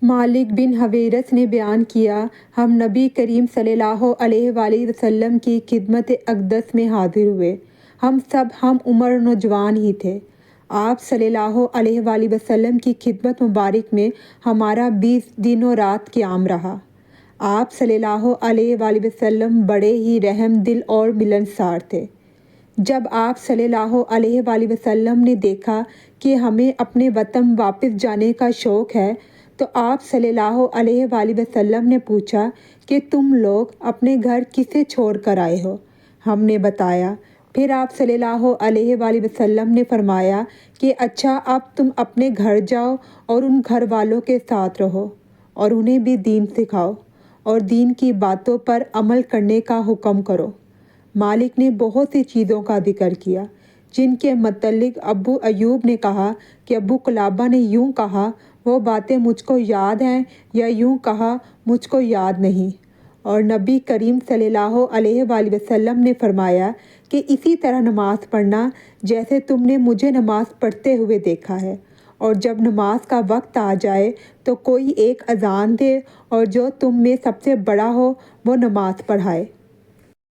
مالک بن Huwayrith نے بیان کیا، ہم نبی کریم صلی اللہ علیہ وآلہ وسلم کی خدمت اقدس میں حاضر ہوئے۔ ہم سب ہم عمر نوجوان ہی تھے۔ آپ صلی اللہ علیہ وآلہ وسلم کی خدمت مبارک میں ہمارا 20 دن و رات قیام رہا۔ آپ صلی اللہ علیہ وآلہ وسلم بڑے ہی رحم دل اور ملنسار تھے۔ جب آپ صلی اللہ علیہ وآلہ وسلم نے دیکھا کہ ہمیں اپنے وطن واپس جانے کا شوق ہے تو آپ صلی اللہ علیہ وآلہ وسلم نے پوچھا کہ تم لوگ اپنے گھر کسے چھوڑ کر آئے ہو؟ ہم نے بتایا۔ پھر آپ صلی اللہ علیہ وآلہ وسلم نے فرمایا کہ اچھا اب تم اپنے گھر جاؤ اور ان گھر والوں کے ساتھ رہو اور انہیں بھی دین سکھاؤ اور دین کی باتوں پر عمل کرنے کا حکم کرو۔ مالک نے بہت سی چیزوں کا ذکر کیا جن کے متعلق ابو ایوب نے کہا کہ ابو قلابہ نے یوں کہا، وہ باتیں مجھ کو یاد ہیں، یا یوں کہا مجھ کو یاد نہیں، اور نبی کریم صلی اللہ علیہ وآلہ وسلم نے فرمایا کہ اسی طرح نماز پڑھنا جیسے تم نے مجھے نماز پڑھتے ہوئے دیکھا ہے، اور جب نماز کا وقت آ جائے تو کوئی ایک اذان دے اور جو تم میں سب سے بڑا ہو وہ نماز پڑھائے۔